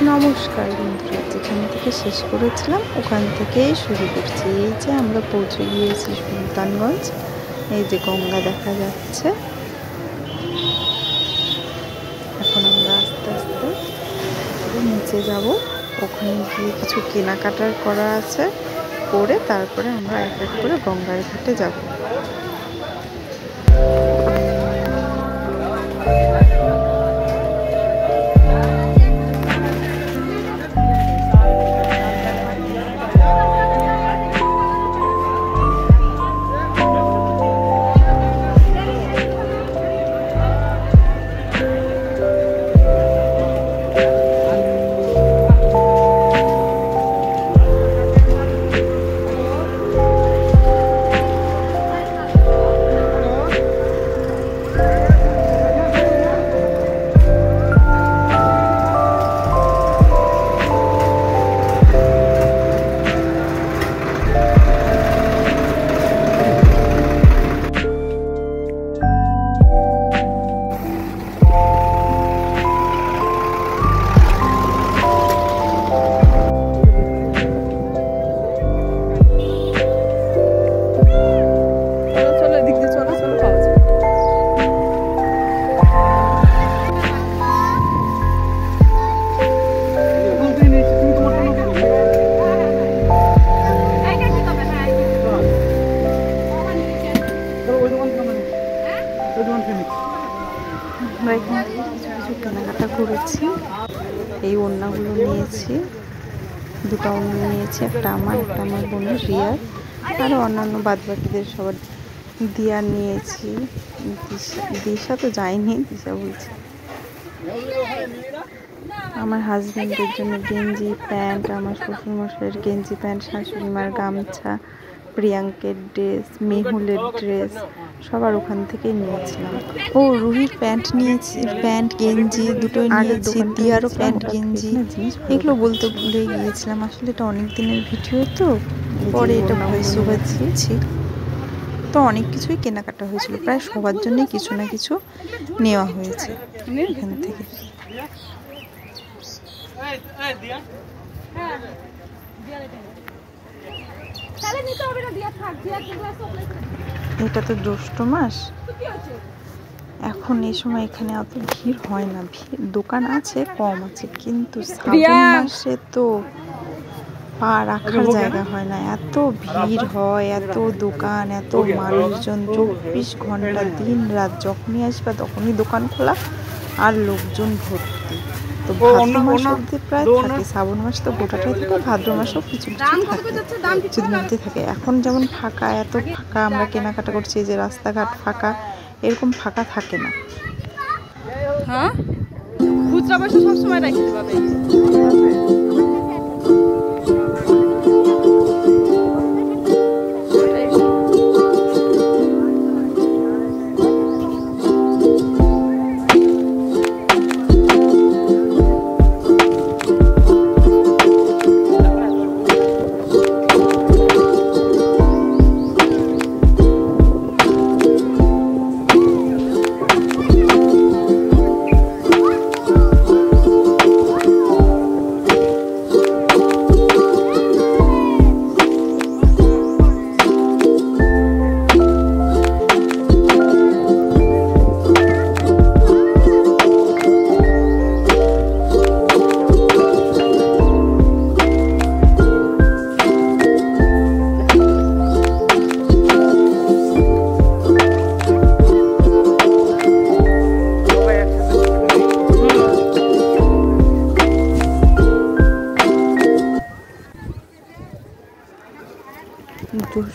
নমস্কার বন্ধুরা, যেখান থেকে শেষ করেছিলাম ওখান থেকেই শুরু করছি। এই যে আমরা পৌঁছে গিয়েছি সুলতানগঞ্জ। এই যে গঙ্গা দেখা যাচ্ছে। এখন আমরা আস্তে আস্তে নিচে যাব। ওখানে গিয়ে কিছু কেনাকাটার করা আছে, করে তারপরে আমরা এক এক করে গঙ্গার ঘাটে যাব। আমরা এখান থেকে কিছু কিছু কেনাকাটা করেছি। এই ওড়নাগুলো নিয়েছি, দুটো ওড়না নিয়েছি, একটা আমার বোনের রিয়ার, আরও অন্যান্য বাদবাকিদের সবার দিয়ার নিয়েছি। দিশা তো যায়নি, দিশা বলছি। আমার হাজব্যান্ডের জন্য গেঞ্জি প্যান্ট, আমার শ্বশুরমশাইয়ের গেঞ্জি প্যান্ট, শাশুড়ি মার গামছা, প্রিয়াঙ্কের ড্রেস, মেহুলের ড্রেস, সবার ওখান থেকেই নিয়েছিলাম। ও রুহির প্যান্ট নিয়েছি, প্যান্ট গেঞ্জি দুটোই নিয়েছি, দিয়ারও প্যান্ট গেঞ্জি। এগুলো বলতে ভুলে গিয়েছিলাম, আসলে এটা অনেক দিনের ভিডিও তো, পরে এটা ভয়েস ওভার দিয়েছি। তো অনেক কিছুই কেনাকাটা হয়েছিল, প্রায় সবার জন্যই কিছু না কিছু নেওয়া হয়েছে এখান থেকে। এটা তো জ্যৈষ্ঠ মাস, এখন এই সময় এখানে অত ভিড় হয় না, দোকান আছে কম আছে, কিন্তু শ্রাবণ মাসে তো পা রাখার জায়গা হয় না, এত ভিড় হয়, এত দোকান, এত মানুষজন, 24 ঘন্টা দিন রাত যখনই আসবা তখনই দোকান খোলা আর লোকজন ভর্তি। তো ভাদ্র মাস অব্দি প্রায় থাকে, শ্রাবণ মাস তো গোটাটাই থাকে, ভাদ্র মাসও কিছু কিছুর মধ্যে থাকে। এখন যেমন ফাঁকা, এত ফাঁকা, আমরা কেনাকাটা করছি, যে রাস্তাঘাট ফাঁকা, এরকম ফাঁকা থাকে না। হ্যাঁ, খুচরা পয়সা সবসময় রাখতে পাবে।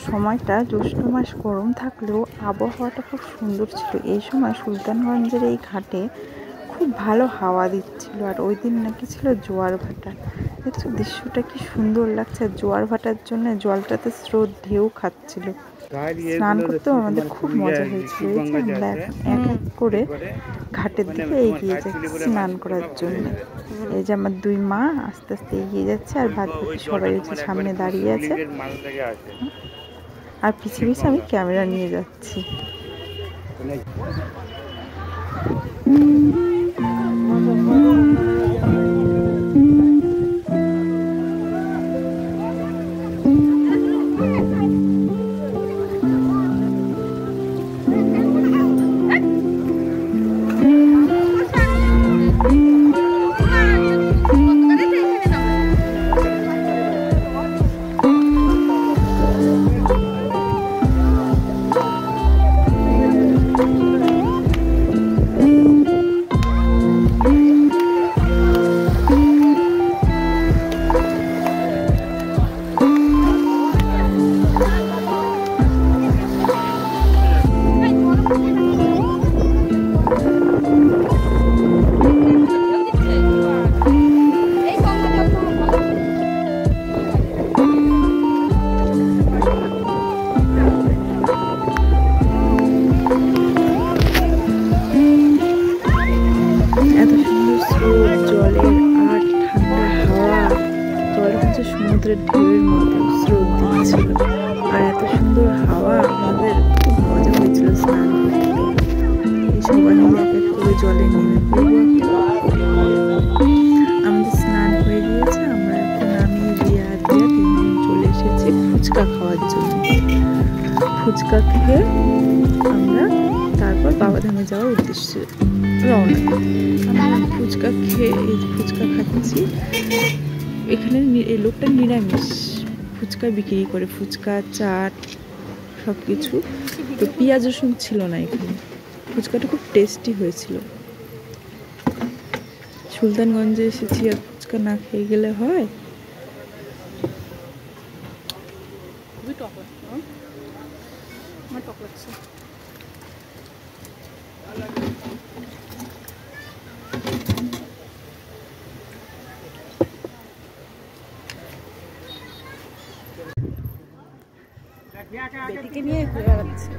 সময়টা জ্যৈষ্ঠ মাস, গরম থাকলেও আবহাওয়াটা খুব সুন্দর ছিল। এই সময় সুলতানগঞ্জের এই ঘাটে খুব ভালো হাওয়া দিচ্ছিল, আর ওই দিন নাকি ছিল জোয়ার ভাটা। দেখছো দৃশ্যটা কি সুন্দর লাগছে, আর জোয়ার ভাটার জন্য জলটাতে স্রোত ঢেউ খাচ্ছিল। স্নান করতেও আমাদের খুব মজা হয়েছিল। এই যে আমরা এখন এক এক করে ঘাটের দিকে এগিয়ে যাচ্ছি স্নান করার জন্য। এই যে আমার দুই মা আস্তে আস্তে এগিয়ে যাচ্ছে, আর বাদ বাকি সবাই হচ্ছে সামনে দাঁড়িয়ে আছে, আর পিছিয়ে পিছিয়ে আমি ক্যামেরা নিয়ে যাচ্ছি। স্রোত জলের আর ঠান্ডা হাওয়া, জল হচ্ছে সমুদ্রের ঢেউয়ের মতো স্রোত দিচ্ছিল, আর এত সুন্দর হাওয়া, আমাদের খুব মজা হয়েছিল স্নান করতে। সবাই মিলে এক এক করে জলে নেমে পড়বো। আমাদের স্নান হয়ে গিয়েছে, আমরা এখন আমি রিয়া তিনজন চলে এসেছি ফুচকা খাওয়ার জন্য। ফুচকা খেয়ে আমরা তারপর বাবাধামে যাওয়ার উদ্দেশ্যে রওনা। ফুচকা খেয়ে এই ফুচকা খাচ্ছি। এখানে এই লোকটা নিরামিষ ফুচকা বিক্রি করে, ফুচকা চাট সব কিছু। তো পেঁয়াজ রসুন ছিল না এখানে। ফুচকাটা খুব টেস্টি হয়েছিল। সুলতানগঞ্জে এসেছি আর ফুচকা না খেয়ে গেলে হয়? খুবই টক লাগছে, আমার টক লাগছে। বেটিকে নিয়ে ঘুরে বেড়াচ্ছে।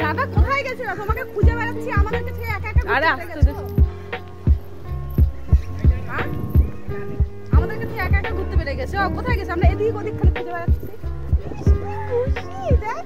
দাদা কোথায় গেছিল? তোমাকে খুঁজে বেড়াচ্ছি, আমাদেরকে ছেড়ে একা একা ঘুরতে গেছো। আমাদেরকে ছেড়ে একা একা ঘুরতে বেড়ে গেছো। কোথায় গেছে? আমরা এদিক ওদিক খালি খুঁজে বেড়াচ্ছি। খুশি দেখ।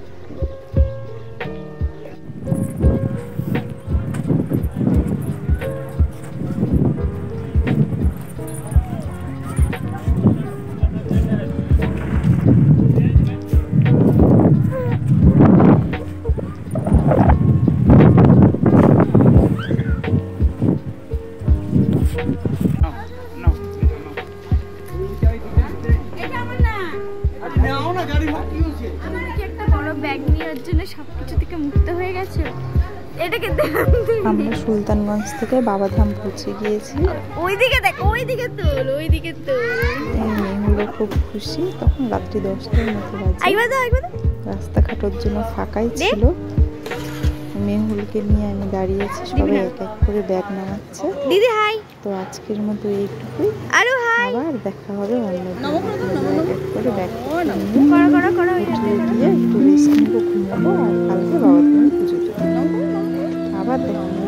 আমরা সুলতানগঞ্জ থেকে বাবাধাম পৌঁছে গিয়েছি। ওইদিকে দেখ, ওইদিকে তোল, ওইদিকে তোল। এই মেয়েগুলো খুব খুশি। তখন রাত্রি 10টার মতো বাজে। রাস্তাঘাটের জন্য ফাঁকাই ছিল। মেয়েগুলোকে নিয়ে আমি দাঁড়িয়েছি, সবাই এক এক করে ব্যাগ নামাচ্ছে। দিদি হাই। তো আজকের মতো এইটুকুই, আবার দেখা হবে অন্য এক এক করে ব্যাগ গিয়ে একটু রেস্ট নেবো, ঘুমাবো, আর কালকে বাবাধামে পুজো দেবো। আবার দেখা